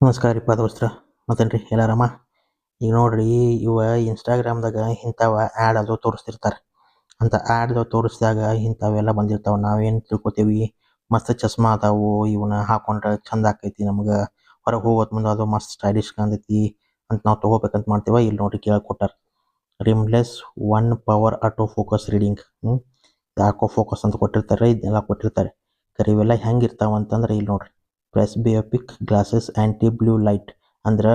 ನಮಸ್ಕಾರ ರೀ ದೋಸ್ತ್ರ ಮತ್ತೇನ್ರಿ ಎಲ್ಲಾರಮ್ಮ. ಈಗ ನೋಡ್ರಿ, ಇವ ಇನ್ಸ್ಟಾಗ್ರಾಮ್ದಾಗ ಇಂಥವ ಆ್ಯಡ್ ಅದು ತೋರಿಸ್ತಿರ್ತಾರೆ. ಅಂತ ಆ್ಯಡ್ ತೋರಿಸಿದಾಗ ಇಂಥವೆಲ್ಲ ಬಂದಿರ್ತಾವ. ನಾವೇನು ತಿಳ್ಕೊತೀವಿ, ಮಸ್ತ್ ಚಸ್ಮಾ ಅದಾವು, ಇವನ್ನ ಹಾಕೊಂಡ್ರೆ ಚಂದ ಆಕೈತಿ, ನಮ್ಗೆ ಹೊರಗೆ ಹೋಗೋತ್ ಮುಂದೆ ಅದು ಮಸ್ತ್ ಸ್ಟೈಲಿಶ್ ಕಾಣ್ತೈತಿ ಅಂತ ನಾವು ತಗೋಬೇಕಂತ ಮಾಡ್ತೀವ. ಇಲ್ಲಿ ನೋಡ್ರಿ ಕೇಳ್ಕೊಟ್ಟಾರ, rimless one power auto focus reading. ಆಕೋ ಫೋಕಸ್ ಅಂತ ಕೊಟ್ಟಿರ್ತಾರೆ, ಇದನ್ನೆಲ್ಲ ಕೊಟ್ಟಿರ್ತಾರೆ. ಕರೆ ಇವೆಲ್ಲ ಹೆಂಗಿರ್ತಾವ ಅಂತಂದ್ರೆ ಇಲ್ಲಿ ನೋಡ್ರಿ, ಪ್ರೆಸ್ಬಿಯೋಪಿಕ್ ಗ್ಲಾಸಸ್ ಆ್ಯಂಟಿ ಬ್ಲೂ ಲೈಟ್ ಅಂದ್ರೆ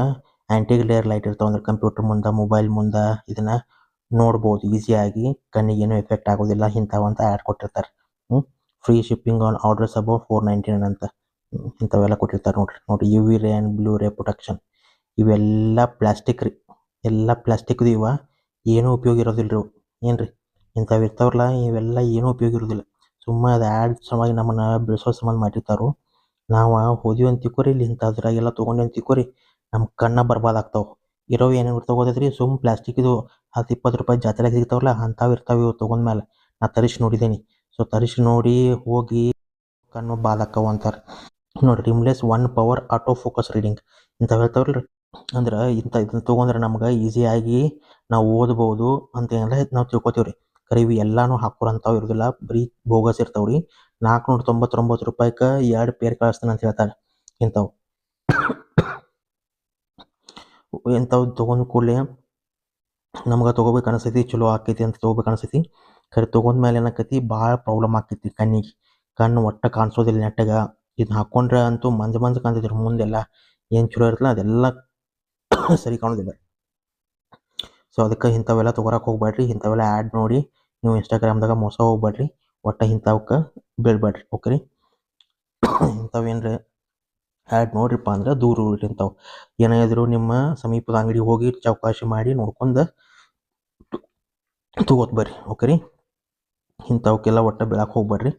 ಆ್ಯಂಟಿ ಗ್ಲೇರ್ ಲೈಟ್ ಇರ್ತಾವ. ಅಂದ್ರೆ ಕಂಪ್ಯೂಟರ್ ಮುಂದೆ, ಮೊಬೈಲ್ ಮುಂದೆ ಇದನ್ನ ನೋಡ್ಬೋದು ಈಸಿಯಾಗಿ, ಕಣ್ಣಿಗೇನು ಎಫೆಕ್ಟ್ ಆಗೋದಿಲ್ಲ. ಇಂಥವಂತ ಆ್ಯಡ್ ಕೊಟ್ಟಿರ್ತಾರೆ. Free shipping on orders above $4.99 ಅಂತ ಇಂಥವೆಲ್ಲ ಕೊಟ್ಟಿರ್ತಾರೆ. ನೋಡ್ರಿ U V ray and blue ray protection. ಇವೆಲ್ಲ ಪ್ಲಾಸ್ಟಿಕ್ ರೀ, ಎಲ್ಲ ಪ್ಲಾಸ್ಟಿಕ್ದು. ಏನೂ ಉಪಯೋಗ ಇರೋದಿಲ್ಲ ರೀ, ಏನ್ರಿ ಇಂಥವು ಇರ್ತಾವಲ್ಲ, ಇವೆಲ್ಲ ಏನೂ ಉಪಯೋಗ ಇರೋದಿಲ್ಲ. ಸುಮ್ಮ ಅದು ಆ್ಯಡ್ ಸಲುವಾಗಿ ನಮ್ಮನ್ನು ಬೆಳೆಸೋ ಸಂಬಂಧ ಮಾಡಿರ್ತಾರೋ. ನಾವು ಹೋದ್ವಿ ಅಂತ ತಿಳ್ಕೊರಿ, ಇಲ್ಲಿ ಇಂಥದ್ರಾಗೆಲ್ಲ ತೊಗೊಂಡು ಅಂತ ತಿಳ್ಕೊರಿ, ನಮ್ಮ ಕಣ್ಣ ಬರ್ಬಾದ್ ಆಗ್ತಾವೆ. ಇರೋವು ಏನೇನು ತಗೋತೈತ್ರಿ, ಸುಮ್ಮ ಪ್ಲಾಸ್ಟಿಕ್ ಇದು $10-20 ಜಾತ್ರೆಗೆ ಸಿಗ್ತಾವಲ್ಲ ಅಂಥವು ಇರ್ತಾವೆ. ಇವು ತೊಗೊಂಡ್ಮೇಲೆ ನಾ ತರಿಸಿ ನೋಡಿದ್ದೀನಿ. ಸೊ ತರಿಸಿ ನೋಡಿ ಹೋಗಿ ಕಣ್ಣು ಬಾದಾಕ್ಕವು ಅಂತಾರೆ. ನೋಡಿರಿ, rimless one power auto focus reading ಇಂಥವು ಹೇಳ್ತಾವಲ್ರಿ. ಅಂದ್ರೆ ಇದನ್ನ ತೊಗೊಂಡ್ರೆ ನಮ್ಗೆ ಈಸಿಯಾಗಿ ನಾವು ಓದ್ಬೋದು ಅಂತ ನಾವು ತಿಳ್ಕೊತೀವ್ರಿ. ಕರೆ ಇವು ಎಲ್ಲಾನು ಹಾಕೋರಂಥವು ಇರೋದಿಲ್ಲ, ಬರೀ ಬೋಗಸ್ ಇರ್ತಾವ್ರಿ. $499 2 ಪೇರ್ ಕಳಿಸ್ತಾನೆ ಅಂತ ಹೇಳ್ತಾರೆ. ಇಂಥವು ತೊಗೊಂಡ್ ಕೂಡಲೇ ನಮ್ಗೆ ತೊಗೋಬೇಕು ಅನಿಸ್ತೈತಿ, ಚಲೋ ಆಕೈತಿ ಅಂತ ತೊಗೋಬೇಕು ಅನಿಸ್ತೈತಿ. ಕರೆ ತೊಗೊಂಡ್ಮೇಲೆ ಏನಾಕೈತಿ, ಭಾಳ ಪ್ರಾಬ್ಲಮ್ ಆಕೈತಿ ಕಣ್ಣಿಗೆ. ಕಣ್ಣು ಒಟ್ಟು ಕಾಣಿಸೋದಿಲ್ಲ ನೆಟ್ಟಗೆ. ಇದನ್ನ ಹಾಕೊಂಡ್ರೆ ಅಂತೂ ಮಂಜು ಕಾಣ್ತೈತಿ. ಮುಂದೆಲ್ಲ ಏನು ಚಲೋ ಇರ್ತಲ್ಲ ಅದೆಲ್ಲ ಸರಿ ಕಾಣೋದಿಲ್ಲ. ಸೊ ಅದಕ್ಕೆ ಇಂಥವೆಲ್ಲ ತೊಗೊಳಕ್ಕೆ ಹೋಗ್ಬೇಡ್ರಿ. ಇಂಥವೆಲ್ಲ ಆ್ಯಡ್ ನೋಡಿ ನೀವು ಇನ್ಸ್ಟಾಗ್ರಾಮ್ದಾಗ ಮೋಸ ಹೋಗ್ಬೇಡ್ರಿ. ಒಟ್ಟು ಇಂಥವಕ್ಕೆ ಬೀಳ್ಬೇಡ್ರಿ. ಓಕೆ ರೀ, ಇಂಥವೇನ್ರಿ ಆ್ಯಡ್ ನೋಡ್ರಿಪ್ಪ ಅಂದ್ರೆ ದೂರ ಇರ್ರಿ. ಇಂಥವು ಏನಾದ್ರು ನಿಮ್ಮ ಸಮೀಪದ ಅಂಗಡಿ ಹೋಗಿ ಚೌಕಾಶಿ ಮಾಡಿ ನೋಡ್ಕೊಂಡು ತಗೋತ್ ಬರ್ರಿ. ಓಕೆ ರೀ, ಇಂಥವಕ್ಕೆಲ್ಲ ಒಟ್ಟು ಬೀಳಕ್ಕೆ ಹೋಗ್ಬೇಡ್ರಿ.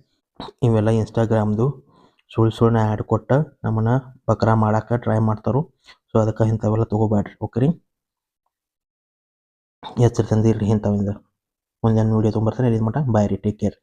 ಇವೆಲ್ಲ ಇನ್ಸ್ಟಾಗ್ರಾಮ್ದು ಸುಳ್ಳು ಆ್ಯಡ್ ಕೊಟ್ಟು ನಮ್ಮನ್ನು ಬಕ್ರಾ ಮಾಡೋಕೆ ಟ್ರೈ ಮಾಡ್ತಾರೋ. ಸೊ ಅದಕ್ಕೆ ಇಂಥವೆಲ್ಲ ತೊಗೋಬೇಡ್ರಿ. ಓಕೆ ರೀ, ಎಚ್ಚರ ತಂದಿರ್ರಿ ಇಂಥವಿಂದ. ಮುಂದಿನ ವೀಡಿಯೋ ತೊಗೊಂಬರ್ತಾನೆ. ಇಲ್ಲಿ ಮಟ್ಟ ಬಾಯ್ ರೀ, ಟೇಕ್ ಕೇರ್.